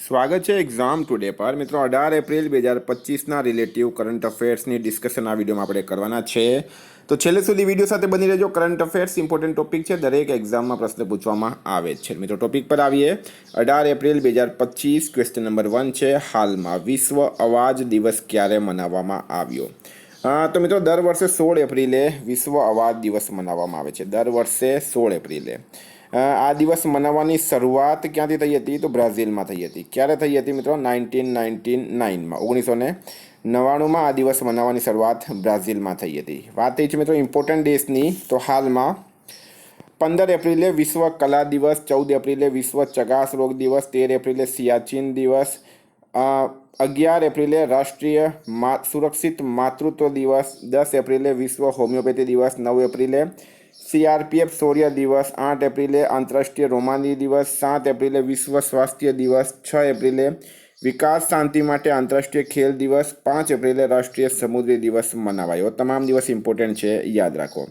સ્વાગત છે exam today પર મિત્રો 18 એપ્રિલ 2025ના રિલેટિવ કરંટ અફેર્સની ડિસ્કશન આ વિડીયોમાં આપણે કરવાના છે. તો છેલ્લે સુધી વિડીયો સાથે બની રહેજો. કરંટ અફેર્સ ઇમ્પોર્ટન્ટ ટોપિક છે, દરેક એક્ઝામમાં પ્રશ્ન પૂછવામાં આવે છે. મિત્રો ટોપિક પર આવીએ. 18 એપ્રિલ 2025 ક્વેશ્ચન નંબર 1 છે, હાલમાં વિશ્વ અવાજ દિવસ ક્યારે મનાવવામાં આવ્યો? તો મિત્રો દર વર્ષે 16 એપ્રિલે વિશ્વ અવાજ દિવસ મનાવવામાં આવે છે. દર વર્ષે 16 એપ્રિલે આ દિવસ મનાવવાની શરૂઆત ક્યાંથી થઈ હતી? તો બ્રાઝિલમાં થઈ હતી. ક્યારે થઈ હતી મિત્રો? 1999માં 1999માં આ દિવસ મનાવવાની શરૂઆત બ્રાઝિલમાં થઈ હતી. વાત થઈ છે મિત્રો ઇમ્પોર્ટન્ટ ડેસની. તો હાલમાં 15 એપ્રિલે વિશ્વ કલા દિવસ, 14 એપ્રિલે વિશ્વ ચગાસ રોગ દિવસ, 13 એપ્રિલે સિયાચીન દિવસ, 11 એપ્રિલે રાષ્ટ્રીય સુરક્ષિત માતૃત્વ દિવસ, 10 એપ્રિલે વિશ્વ હોમિયોપેથી દિવસ, 9 એપ્રિલે CRPF શૌર્ય દિવસ, 8 એપ્રિલે આંતરરાષ્ટ્રીય રોમાની દિવસ, 7 એપ્રિલે વિશ્વ સ્વાસ્થ્ય દિવસ, 6 એપ્રિલે વિકાસ શાંતિ માટે આંતરરાષ્ટ્રીય ખેલ દિવસ, 5 એપ્રિલે રાષ્ટ્રીય સમુદ્રી દિવસ મનાવાયો. તમામ દિવસ ઇમ્પોર્ટન્ટ છે, યાદ રાખો.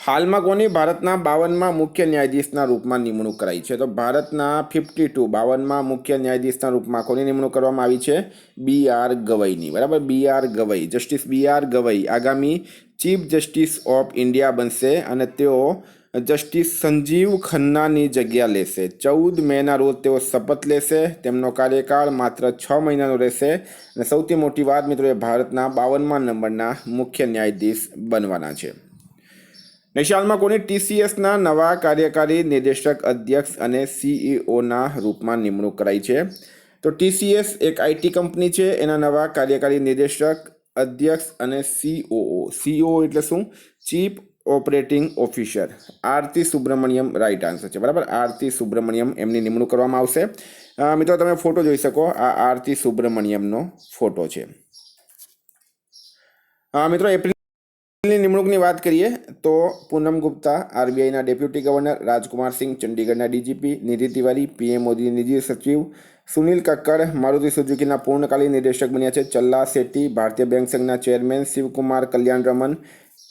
હાલમાં કોની ભારતના 52માં મુખ્ય ન્યાયાધીશના રૂપમાં નિમણૂક કરાઈ છે? તો ભારતના 52માં મુખ્ય ન્યાયાધીશના રૂપમાં કોની નિમણૂક કરવામાં આવી છે? BR ગવઈની. બરાબર, BR Gavai, justice BR Gavai આગામી ચીફ જસ્ટિસ ઓફ ઇન્ડિયા બનશે અને તેઓ જસ્ટિસ સંજીવ ખન્નાની જગ્યા લેશે. 14 મેના રોજ તેઓ શપથ લેશે. તેમનો કાર્યકાળ માત્ર 6 મહિનાનો રહેશે અને સૌથી મોટી વાત મિત્રો, એ ભારતના 52મા નંબરના મુખ્ય ન્યાયાધીશ બનવાના છે. હાલમાં કોની TCSના નવા કાર્યકારી નિર્દેશક, અધ્યક્ષ અને CEOના રૂપમાં નિમણૂક કરાઈ છે? તો TCS એક IT કંપની છે, એના નવા કાર્યકારી નિર્દેશક, અધ્યક્ષ અને CEO એટલે શું? ચીફ ઓપરેટિંગ ઓફિસર આરતી સુબ્રમણ્યમ રાઈટ આન્સર છે. બરાબર, આરતી સુબ્રમણ્યમ એમની નિમણૂક કરવામાં આવશે. મિત્રો તમે ફોટો જોઈ શકો, આ આરતી સુબ્રમણ્યમનો ફોટો છે. મિત્રો એપ્રિલ નિમણૂકની વાત કરીએ તો પૂનમ ગુપ્તા RBIના ડેપ્યુટી ગવર્નર, રાજકુમાર સિંહ ચંડીગઢના DGP, નિધિ તિવારી PM મોદીની નિજી સચિવ, સુનિલ કક્કડ મારુતિ સુઝુકીના પૂર્ણકાલીન નિર્દેશક બન્યા છે, ચલ્લા શેટ્ટી ભારતીય બેંક સંઘના ચેરમેન, શિવકુમાર કલ્યાણ રમન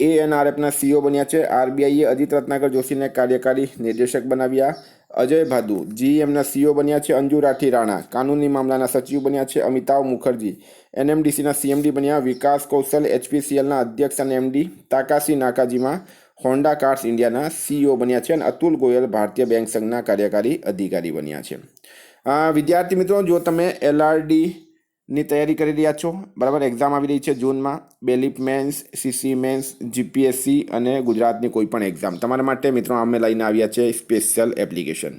ANRFના CEO બન્યા છે. RBIએ અજીત રત્નાકર જોશીને કાર્યકારી નિર્દેશક બનાવ્યા. અજય ભાદુ GEMના CEO બન્યા છે. અંજુ રાઠી રાણા કાનૂની મામલાના સચિવ બન્યા છે. અમિતાભ મુખર્જી NMDCના CMD બન્યા. વિકાસ કૌશલ HPCLના અધ્યક્ષ અને MD, તાકાશી નાકાજીમા હોન્ડા કાર્સ ઇન્ડિયાના CEO બન્યા છે અને અતુલ ગોયલ ભારતીય બેંક સંઘના કાર્યકારી અધિકારી બન્યા છે. વિદ્યાર્થી મિત્રો, જો તમે LRD ની તૈયારી કરી રહ્યા છો, બરાબર, એક્ઝામ આવી રહી છે જૂનમાં, બેલિપ મેન્સ, CC મેન્સ, GPSC અને ગુજરાતની કોઈ પણ એક્ઝામ, તમારા માટે મિત્રો અમે લઈને આવ્યા છે સ્પેશિયલ એપ્લિકેશન.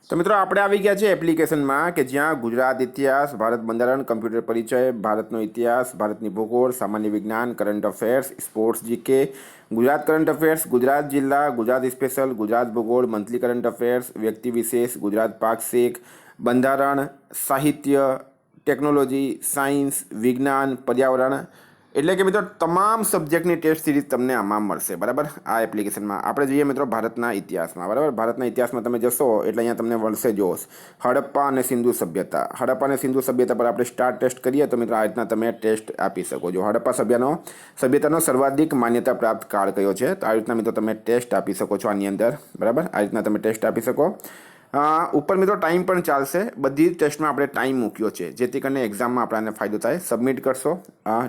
તો મિત્રો આપણે આવી ગયા છે એપ્લિકેશનમાં કે જ્યાં ગુજરાત ઇતિહાસ, ભારત બંધારણ, કમ્પ્યુટર પરિચય, ભારતનો ઇતિહાસ, ભારતની ભૂગોળ, સામાન્ય વિજ્ઞાન, current affairs, sports GK, Gujarat current affairs, Gujarat જિલ્લા, ગુજરાત સ્પેશિયલ, ગુજરાત ભૂગોળ, મંથલી કરંટ અફેર્સ, વ્યક્તિ વિશેષ, ગુજરાત પાક્ષિક, બંધારણ, સાહિત્ય, ટેકનોલોજી, સાયન્સ, વિજ્ઞાન, પર્યાવરણ, એટલે કે મિત્રો તમામ સબ્જેક્ટની ટેસ્ટ સિરીઝ તમને આમાં મળશે. બરાબર, આ એપ્લિકેશનમાં આપણે જઈએ મિત્રો ભારતના ઇતિહાસમાં. બરાબર, ભારતના ઇતિહાસમાં તમે જશો એટલે અહીંયા તમને મળશે જોશ હડપ્પા અને સિંધુ સભ્યતા. હડપ્પા અને સિંધુ સભ્યતા પર આપણે સ્ટાર ટેસ્ટ કરીએ તો મિત્રો આ રીતના તમે ટેસ્ટ આપી શકો છો. હડપ્પા સભ્યતાનો સર્વાધિક માન્યતા પ્રાપ્ત કાળ કયો છે? તો આ રીતના મિત્રો તમે ટેસ્ટ આપી શકો છો આની અંદર. બરાબર, આ રીતના તમે ટેસ્ટ આપી શકો. ઉપર મિત્રો ટાઈમ પણ ચાલશે. બધી જ ટેસ્ટમાં આપણે ટાઈમ મૂક્યો છે જેથી કરીને એક્ઝામમાં આપણને ફાયદો થાય. સબમિટ કરશો,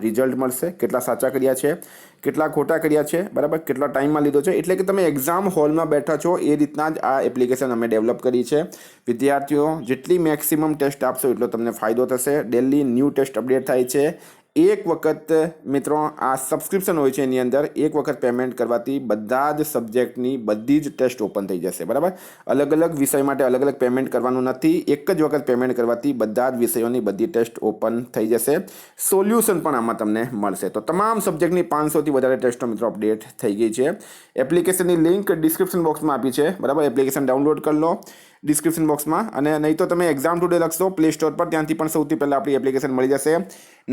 રિઝલ્ટ મળશે, કેટલા સાચા કર્યા છે, કેટલા ખોટા કર્યા છે, બરાબર, કેટલા ટાઈમમાં લીધો છે. એટલે કે તમે એક્ઝામ હોલમાં બેઠા છો એ રીતના જ આ એપ્લિકેશન અમે ડેવલપ કરી છે. વિદ્યાર્થીઓ જેટલી મેક્સિમમ ટેસ્ટ આપશો એટલો તમને ફાયદો થશે. ડેલી ન્યૂ ટેસ્ટ અપડેટ થાય છે. એક વખત મિત્રો આ સબસ્ક્રિપ્શન હોય છે, એની અંદર એક વખત પેમેન્ટ કરવાથી બધા જ સબ્જેક્ટની બધી જ ટેસ્ટ ઓપન થઈ જશે. બરાબર, અલગ અલગ વિષય માટે અલગ અલગ પેમેન્ટ કરવાનું નથી. એક જ વખત પેમેન્ટ કરવાથી બધા જ વિષયોની બધી ટેસ્ટ ઓપન થઈ જશે. સોલ્યુશન પણ આમાં તમને મળશે. તો તમામ સબ્જેક્ટની 500થી વધારે ટેસ્ટો મિત્રો અપડેટ થઈ ગઈ છે. એપ્લિકેશનની લિંક ડિસ્ક્રિપ્શન બોક્સમાં આપી છે. બરાબર, એપ્લિકેશન ડાઉનલોડ કરી લો ડિસ્ક્રિપ્શન બોક્સમાં, અને નહીં તો તમે એક્ઝામ ટુડે લખશો પ્લે સ્ટોર પર, ત્યાંથી પણ સૌથી પહેલાં આપણી એપ્લિકેશન મળી જશે.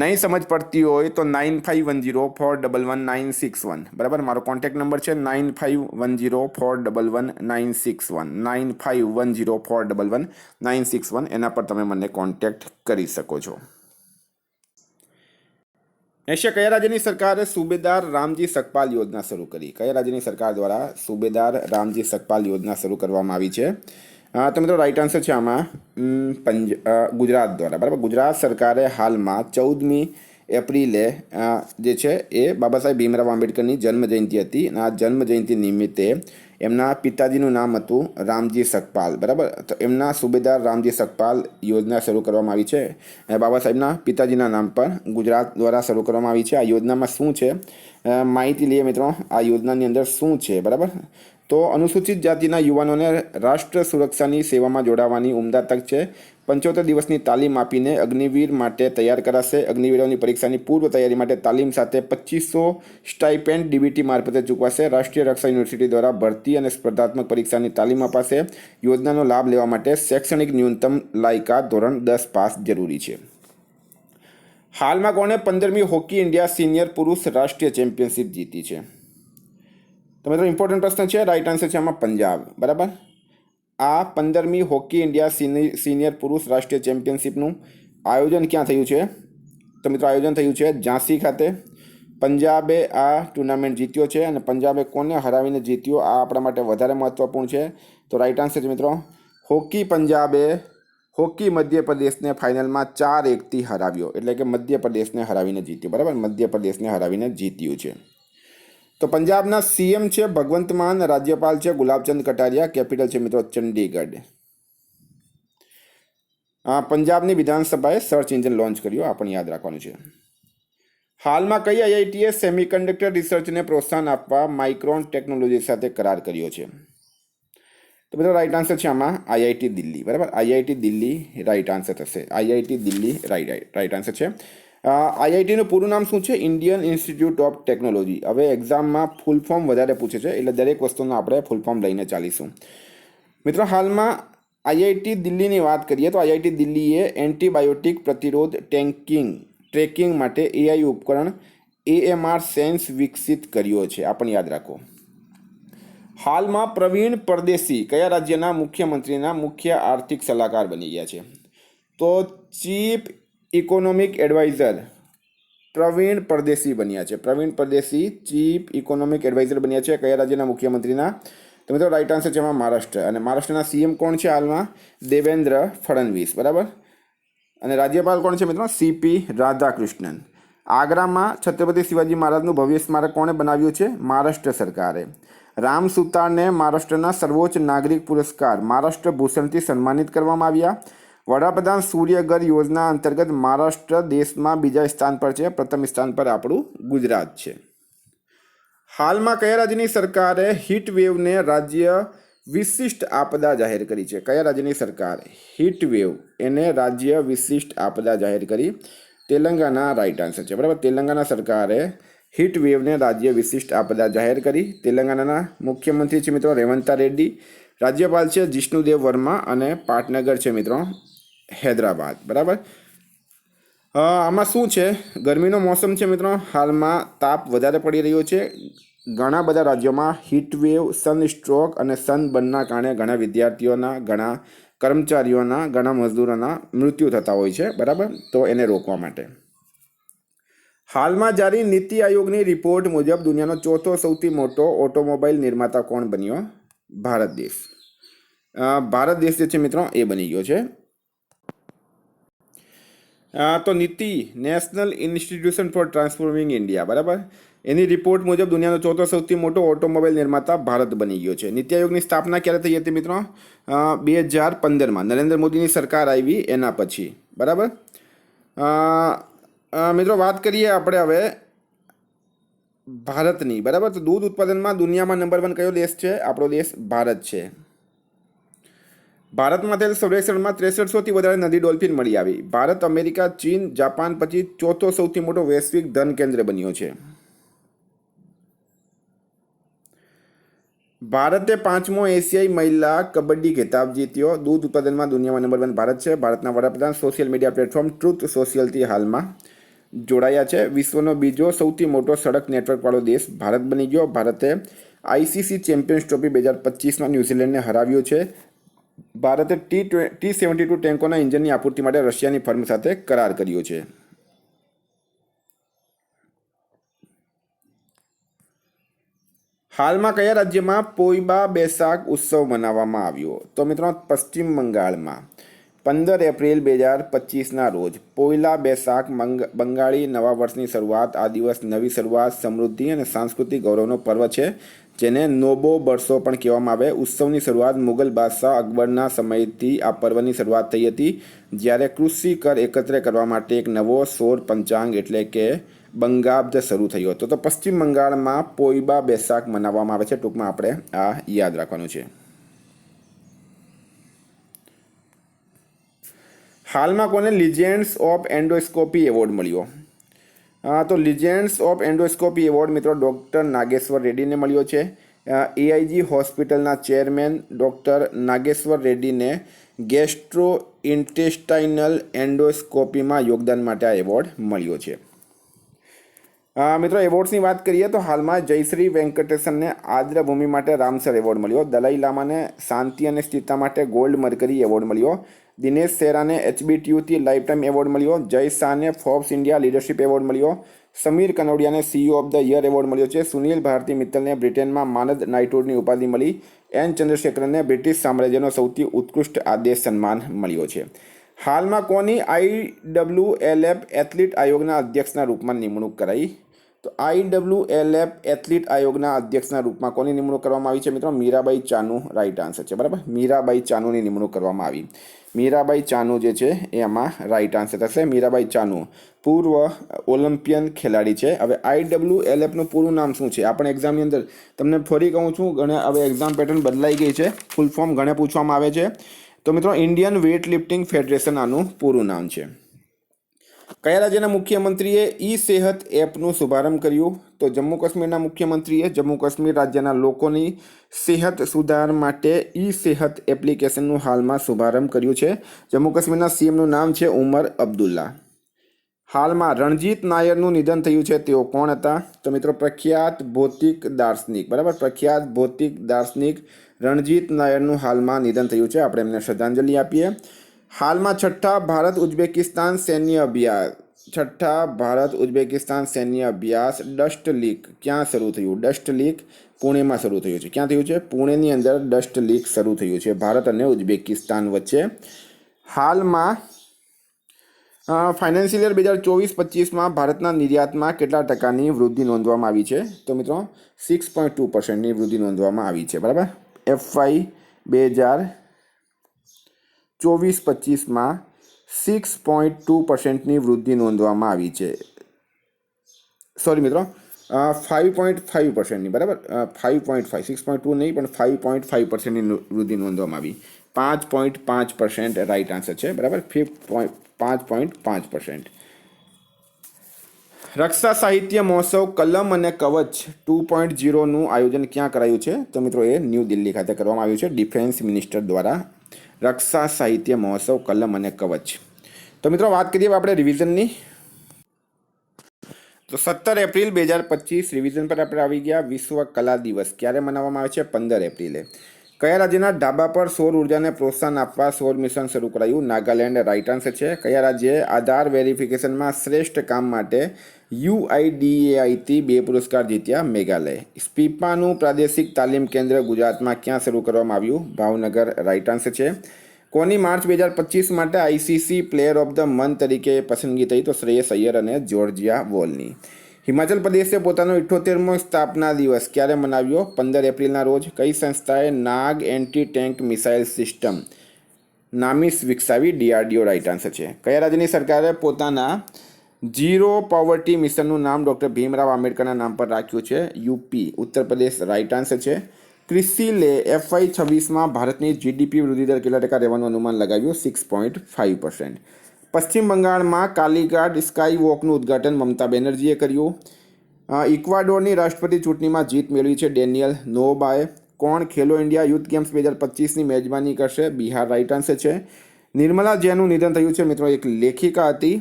નહીં સમજ પડતી હોય તો 9510411961. બરાબર, મારો કોન્ટેક્ટ નંબર છે 9510411961, 9510411961. એના પર તમે મને કોન્ટેક્ટ કરી શકો છો. એશિયા કયા રાજ્યની સરકારે સુબેદાર રામજી સકપાલ યોજના શરૂ કરી? કયા રાજ્યની સરકાર દ્વારા સુબેદાર રામજી સકપાલ યોજના શરૂ કરવામાં આવી છે? તો મિત્રો રાઈટ આન્સર છે આમાં ગુજરાત દ્વારા, બરાબર. ગુજરાત સરકારે હાલમાં 14મી એપ્રિલે જે છે એ બાબા સાહેબ ભીમરાવ આંબેડકરની જન્મજયંતિ હતી અને આ જન્મજયંતિ નિમિત્તે એમના પિતાજીનું નામ હતું રામજી સકપાલ, બરાબર. તો એમના સુબેદાર રામજી સકપાલ યોજના શરૂ કરવામાં આવી છે બાબા સાહેબના પિતાજીના નામ પર ગુજરાત દ્વારા શરૂ કરવામાં આવી છે. આ યોજનામાં શું છે માહિતી લઈએ મિત્રો. આ યોજનાની અંદર શું છે, બરાબર. તો અનુસૂચિત જાતિના યુવાનોને રાષ્ટ્ર સુરક્ષાની સેવામાં જોડાવાની ઉમદા તક છે. 75 દિવસની તાલીમ આપીને અગ્નિવીર માટે તૈયાર કરાશે. અગ્નિવીરોની પરીક્ષાની પૂર્વ તૈયારી માટે તાલીમ સાથે 2500 સ્ટાઇપેન્ડ ડીબીટી મારફતે ચૂકવાશે. રાષ્ટ્રીય રક્ષા યુનિવર્સિટી દ્વારા ભરતી અને સ્પર્ધાત્મક પરીક્ષાની તાલીમ અપાશે. યોજનાનો લાભ લેવા માટે શૈક્ષણિક ન્યૂનતમ લાયકાત ધોરણ 10 પાસ જરૂરી છે. હાલમાં કોણે 15મી હોકી ઇન્ડિયા સિનિયર પુરુષ રાષ્ટ્રીય ચેમ્પિયનશિપ જીતી છે? તો મિત્રો ઇમ્પોર્ટન્ટ પ્રશ્ન છે. રાઈટ આન્સર છે આમાં પંજાબ, બરાબર. આ 15મી હોકી ઇન્ડિયા સિનિયર પુરુષ રાષ્ટ્રીય ચેમ્પિયનશિપનું આયોજન ક્યાં થયું છે? તો મિત્રો આયોજન થયું છે ઝાંસી ખાતે. પંજાબે આ ટુર્નામેન્ટ જીત્યો છે અને પંજાબે કોને હરાવીને જીત્યો આ આપણા માટે વધારે મહત્વપૂર્ણ છે. તો રાઈટ આન્સર છે મિત્રો પંજાબે હોકી મધ્યપ્રદેશને ફાઇનલમાં 4-1થી હરાવ્યો, એટલે કે મધ્યપ્રદેશને હરાવીને જીત્યો, બરાબર. મધ્યપ્રદેશને હરાવીને જીત્યું છે. તો પંજાબના સીએમ છે ભગવંત માન, રાજ્યપાલ છે ગુલાબચંદ કટારિયા, કેપિટલ છે મિત્રો ચંડીગઢ. પંજાબની વિધાનસભાએ સર્ચ એન્જિન લોન્ચ કર્યું, આ પણ યાદ રાખવાનું છે. હાલમાં કઈ આઈઆઈટીએ સેમિકન્ડક્ટર રિસર્ચને પ્રોત્સાહન આપવા માઇક્રોન ટેકનોલોજી સાથે કરાર કર્યો છે? તો મિત્રો રાઈટ આન્સર છે આમાં આઈઆઈટી દિલ્હી, બરાબર. આઈઆઈટી દિલ્હી રાઈટ આન્સર થશે. આઈઆઈટી દિલ્હી રાઈટ આન્સર છે. આઈઆઈટીનું પૂરું નામ શું છે? Indian institute of technology. હવે એક્ઝામમાં ફૂલ ફોર્મ વધારે પૂછે છે એટલે દરેક વસ્તુનું આપણે ફૂલ ફોર્મ લઈને ચાલીશું. મિત્રો હાલમાં આઈઆઈટી દિલ્હીની વાત કરીએ તો આઈઆઈટી દિલ્હીએ એન્ટીબાયોટિક પ્રતિરોધ ટ્રેકિંગ માટે એઆઈ ઉપકરણ AMR સેન્સ વિકસિત કર્યો છે, આ પણ યાદ રાખો. હાલમાં પ્રવીણ પરદેશી કયા રાજ્યના મુખ્યમંત્રીના મુખ્ય આર્થિક સલાહકાર બની ગયા છે? તો ચીફ ઇકોનોમિક એડવાઇઝર પ્રવીણ પરદેશી બન્યા છે. પ્રવીણ પરદેશી ચીફ ઇકોનોમિક એડવાઇઝર બન્યા છે કયા રાજ્યના મુખ્યમંત્રીના? તો મિત્રો રાઈટ આન્સર છે એમાં મહારાષ્ટ્ર. અને મહારાષ્ટ્રના સીએમ કોણ છે હાલમાં? દેવેન્દ્ર ફડણવીસ, બરાબર. અને રાજ્યપાલ કોણ છે મિત્રો? CP રાધાકૃષ્ણન. આગ્રામાં છત્રપતિ શિવાજી મહારાજનું ભવ્ય સ્મારક કોણે બનાવ્યું છે? મહારાષ્ટ્ર સરકારે. રામ સુતારને મહારાષ્ટ્રના સર્વોચ્ચ નાગરિક પુરસ્કાર મહારાષ્ટ્ર ભૂષણથી સન્માનિત કરવામાં આવ્યા. વડાપ્રધાન સૂર્યઘર યોજના અંતર્ગત મહારાષ્ટ્ર દેશમાં બીજા સ્થાન પર છે, પ્રથમ સ્થાન પર આપણું ગુજરાત છે. હાલમાં કયા રાજ્યની સરકારે હીટ વેવને રાજ્ય વિશિષ્ટ આપદા જાહેર કરી છે? કયા રાજ્યની સરકાર હીટ વેવ એને રાજ્ય વિશિષ્ટ આપદા જાહેર કરી? તેલંગાના રાઈટ આન્સર છે, બરાબર. તેલંગાના સરકારે હીટ વેવને રાજ્ય વિશિષ્ટ આપદા જાહેર કરી. તેલંગાનાના મુખ્યમંત્રી છે મિત્રો રેવંતા રેડ્ડી. રાજ્યપાલ છે જિષ્ણુદેવ વર્મા અને પાટનગર છે મિત્રો હૈદરાબાદ, બરાબર. આમાં શું છે? ગરમીનો મોસમ છે મિત્રો. હાલમાં તાપ વધારે પડી રહ્યો છે. ઘણા બધા રાજ્યોમાં હીટવેવ, સનસ્ટ્રોક અને સનબર્નના કારણે ઘણા વિદ્યાર્થીઓના, ઘણા કર્મચારીઓના, ઘણા મજદૂરોના મૃત્યુ થતા હોય છે, બરાબર. તો એને રોકવા માટે હાલમાં જારી નીતિ આયોગની રિપોર્ટ મુજબ દુનિયાનો ચોથો સૌથી મોટો ઓટોમોબાઈલ નિર્માતા કોણ બન્યો? ભારત દેશ. ભારત દેશ જે છે મિત્રો એ બની ગયો છે. તો NITI national institution for transforming India, બરાબર. એની રિપોર્ટ મુજબ દુનિયાનો ચોથો સૌથી મોટો ઓટોમોબાઈલ નિર્માતા ભારત બની ગયો છે. નીતિ આયોગની સ્થાપના ક્યારે થઈ હતી મિત્રો? 2015માં નરેન્દ્ર મોદીની સરકાર આવી એના પછી, બરાબર. મિત્રો વાત કરીએ આપણે હવે ભારતની, બરાબર. તો દૂધ ઉત્પાદનમાં દુનિયામાં નંબર 1 કયો દેશ છે? આપણો દેશ ભારત છે. ભારતમાં થયેલ સર્વેક્ષણમાં 6300થી વધારે નદી ડોલ્ફિન મળી આવી. ભારત અમેરિકા, ચીન, જાપાન પછી ચોથો સૌથી મોટો વૈશ્વિક ધન કેન્દ્ર બન્યો છે. ભારતે 5મો એશિયાઈ મહિલા કબડ્ડી ખિતાબ જીત્યો. દૂધ ઉત્પાદનમાં દુનિયામાં નંબર 1 ભારત છે. ભારતના વડાપ્રધાન સોશિયલ મીડિયા પ્લેટફોર્મ ટ્રુથ સોશિયલથી હાલમાં જોડાયા છે. વિશ્વનો બીજો સૌથી મોટો સડક નેટવર્કવાળો દેશ ભારત બની ગયો. ભારતે ICC ચેમ્પિયન્સ ટ્રોફી 2025માં ન્યૂઝીલેન્ડને હરાવ્યું છે. ભારતે T-72 ટેન્કોના ઇન્જિનની આપૂર્તિ માટે રશિયાની ફર્મ સાથે કરાર કર્યો છે. હાલમાં કયા રાજ્યમાં પોઈબા બેસાખ ઉત્સવ મનાવવામાં આવ્યો? તો મિત્રો પશ્ચિમ બંગાળમાં 15 એપ્રિલ 2025ના રોજ પોઈલા બેસાખ બંગાળી નવા વર્ષની શરૂઆત. આ દિવસ નવી શરૂઆત, સમૃદ્ધિ અને સાંસ્કૃતિક ગૌરવનો પર્વ છે, જેને નોબો બરસો પણ કહેવામાં આવે. ઉત્સવની શરૂઆત મુગલ બાદશાહ અકબરના સમયથી આ પર્વની શરૂઆત થઈ હતી, જ્યારે કૃષિ કર એકત્ર કરવા માટે એક નવો સૌર પંચાંગ એટલે કે બંગાબ્દ શરૂ થયો હતો. તો પશ્ચિમ બંગાળમાં પોઈબા બેસાખ મનાવવામાં આવે છે. ટૂંકમાં આપણે આ યાદ રાખવાનું છે. હાલમાં કોને લિજેન્ડ્સ ઓફ એન્ડોસ્કોપી એવોર્ડ મળ્યો? તો લિજેન્ડ્સ ઓફ એન્ડોસ્કોપી એવોર્ડ મિત્રો ડૉક્ટર નાગેશ્વર રેડ્ડીને મળ્યો છે. એઆઈજી હોસ્પિટલના ચેરમેન ડૉક્ટર નાગેશ્વર રેડ્ડીને ગેસ્ટ્રો ઇન્ટેસ્ટાઇનલ એન્ડોસ્કોપીમાં યોગદાન માટે આ એવોર્ડ મળ્યો છે. મિત્રો એવોર્ડ્સની વાત કરીએ તો હાલમાં જયશ્રી વેંકટેશનને આદ્રભૂમિ માટે રામસર એવોર્ડ મળ્યો. દલાઈ લામાને શાંતિ અને સ્થિરતા માટે ગોલ્ડ મર્કરી એવોર્ડ મળ્યો. દિનેશ સેરાને HBTUથી લાઈફ ટાઈમ એવોર્ડ મળ્યો. જય શાહને ફોર્બ્સ ઇન્ડિયા લીડરશિપ એવોર્ડ મળ્યો. સમીર કનોડિયાને CEO of the year award મળ્યો છે. સુનિલ ભારતી મિત્તલને બ્રિટનમાં માનદ નાઇટહુડની ઉપાધિ મળી. એન ચંદ્રશેખરને બ્રિટિશ સામ્રાજ્યનો સૌથી ઉત્કૃષ્ટ આદેશ સન્માન મળ્યો છે. હાલમાં કોની IWLF એથ્લીટ આયોગના અધ્યક્ષના રૂપમાં નિમણૂક કરાઈ? તો IWLF એથ્લીટ આયોગના અધ્યક્ષના રૂપમાં કોની નિમણૂક કરવામાં આવી છે મિત્રો? મીરાબાઈ ચાનુ રાઈટ આન્સર છે. બરાબર, મીરાબાઈ ચાનુની નિમણૂક કરવામાં આવી. મીરાબાઈ ચાનુ જે છે એમાં રાઈટ આન્સર થશે. મીરાબાઈ ચાનુ પૂર્વ ઓલિમ્પિયન ખેલાડી છે. હવે IWLFનું પૂરું નામ શું છે? આપણે એક્ઝામની અંદર તમને ફરી કહું છું, હવે એક્ઝામ પેટર્ન બદલાઈ ગઈ છે. ફૂલ ફોર્મ ઘણે પૂછવામાં આવે છે. તો મિત્રો ઇન્ડિયન વેઇટ લિફ્ટિંગ ફેડરેશન આનું પૂરું નામ છે. કયા રાજ્યના મુખ્યમંત્રીએ ઈ સેહત એપનું શુભારંભ કર્યું? તો જમ્મુ કાશ્મીરના મુખ્યમંત્રીએ જમ્મુ કાશ્મીર રાજ્યના લોકોની સેહત સુધાર માટે ઈ સેહત એપ્લિકેશનનું હાલમાં શુભારંભ કર્યું છે. જમ્મુ કાશ્મીરના CMનું નામ છે ઉમર અબ્દુલ્લા. હાલમાં રણજીત નાયરનું નિધન થયું છે. તેઓ કોણ હતા? તો મિત્રો પ્રખ્યાત ભૌતિક દાર્શનિક. બરાબર, પ્રખ્યાત ભૌતિક દાર્શનિક રણજીત નાયરનું હાલમાં નિધન થયું છે. આપણે એમને શ્રદ્ધાંજલિ આપીએ. હાલમાં છઠ્ઠા ભારત ઉઝબેકિસ્તાન સૈન્ય અભ્યાસ ડસ્ટ લીક ક્યાં શરૂ થયું? ડસ્ટ લીક પુણેમાં શરૂ થયું છે. ક્યાં થયું છે? પુણેની અંદર ડસ્ટ લીક શરૂ થયું છે ભારત અને ઉઝબેકિસ્તાન વચ્ચે. હાલમાં ફાઇનાન્શિયલ યર 2024-25માં ભારતના નિર્યાતમાં કેટલા ટકાની વૃદ્ધિ નોંધવામાં આવી છે? તો મિત્રો 6.2%ની વૃદ્ધિ નોંધવામાં આવી છે. બરાબર, FY 2024-25માં 6.2%ની વૃદ્ધિ નોંધવામાં આવી છે. સોરી મિત્રો, 5.5%ની. બરાબર, 5.5, 6.2 નહીં પણ 5.5%ની વૃદ્ધિ નોંધવામાં આવી. 5.5% રાઈટ આન્સર છે. બરાબર, 5.5%. રક્ષા સાહિત્ય મહોત્સવ કલમ અને કવચ 2.0નું આયોજન ક્યાં કરાયું છે? તો મિત્રો એ ન્યૂ દિલ્હી ખાતે કરવામાં આવ્યું છે ડિફેન્સ મિનિસ્ટર દ્વારા. રક્ષા સાહિત્ય મહોત્સવ કલમ અને કવચ. તો મિત્રો વાત કરીએ આપણે રિવિઝનની. તો 17 એપ્રિલ 2025 રિવિઝન પર આપણે આવી ગયા. વિશ્વ કલા દિવસ ક્યારે મનાવવામાં આવે છે? 15 એપ્રિલે. કયા રાજ્યના ઢાબા પર સૌર ઉર્જાને પ્રોત્સાહન આપવા સૌર મિશન શરૂ કરાયું? નાગાલેન્ડ રાઈટ આન્સર છે. કયા રાજ્યે આધાર વેરિફિકેશનમાં શ્રેષ્ઠ કામ માટે UIDAIથી 2 પુરસ્કાર જીત્યા? મેઘાલય. સ્પીપાનું પ્રાદેશિક તાલીમ કેન્દ્ર ગુજરાતમાં ક્યાં શરૂ કરવામાં આવ્યું? ભાવનગર રાઈટ આન્સર છે. કોની માર્ચ 2025 માટે ICC player of the month તરીકે પસંદગી થઈ? તો શ્રેયસ અય્યર અને જોર્જિયા વોલની. હિમાચલ પ્રદેશે પોતાનો 78મો સ્થાપના દિવસ ક્યારે મનાવ્યો? 15 એપ્રિલના રોજ. કઈ સંસ્થાએ નાગ એન્ટી ટેન્ક મિસાઇલ સિસ્ટમ નામિસ વિકસાવી? DRDO રાઈટ આન્સર છે. કયા રાજ્યની સરકારે પોતાના ઝીરો પોવર્ટી મિશનનું નામ ડૉક્ટર ભીમરાવ આંબેડકરના નામ પર રાખ્યું છે? UP Uttar Pradesh right answer છે. ક્રિસિલે FY 26માં ભારતની GDP વૃદ્ધિ દર કેટલા ટકા રહેવાનું અનુમાન લગાવ્યું? 6.5%. પશ્ચિમ બંગાળમાં કાલીઘાટ સ્કાય વોકનું ઉદ્ઘાટન મમતા બેનર્જીએ કર્યું. ઇક્વાડોરની રાષ્ટ્રપતિ ચૂંટણીમાં જીત મેળવી છે ડેનિયલ નોબાએ. કોણ ખેલો ઇન્ડિયા યુથ ગેમ્સ 2025ની મેજબાની કરશે? બિહાર રાઈટ આન્સર છે. નિર્મલા જૈનનું નિધન થયું છે. મિત્રો એક લેખિકા હતી.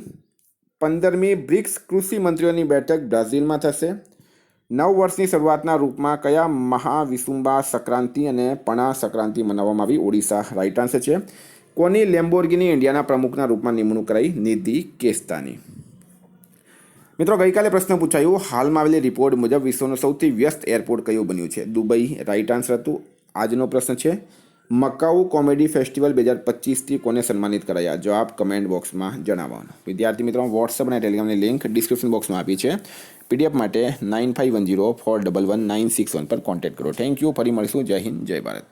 15મી બ્રિક્સ કૃષિ મંત્રીઓની બેઠક બ્રાઝિલમાં થશે. નવ વર્ષની શરૂઆતના રૂપમાં કયા મહાવિસુંબા સંક્રાંતિ અને પણા સંક્રાંતિ મનાવવામાં આવી? ઓડિશા રાઈટ આન્સર છે. કોની લેમ્બોર્ગિની ઇન્ડિયાના પ્રમુખના રૂપમાં નિમણૂક કરાઈ? નિધિ કેસ્તાની. મિત્રો ગઈકાલે પ્રશ્ન પૂછાયું, હાલમાં આવેલી રિપોર્ટ મુજબ વિશ્વનું સૌથી વ્યસ્ત એરપોર્ટ કયું બન્યું છે? દુબઈ રાઈટ આન્સર હતું. આજનો પ્રશ્ન છે, મકાઉ કોમેડી ફેસ્ટિવલ 2025થી કોને સન્માનિત કરાયા? જવાબ કમેન્ટ બોક્સમાં જણાવવાનો. વિદ્યાર્થી મિત્રો, વોટ્સઅપ અને ટેલિગ્રામની લિંક ડિસ્ક્રિપ્શન બોક્સમાં આપી છે. પીડીએફ માટે 9510411961 પર કોન્ટેક્ટ કરો. Thank you. ફરી મળીશું. જય હિન્દ, જય ભારત.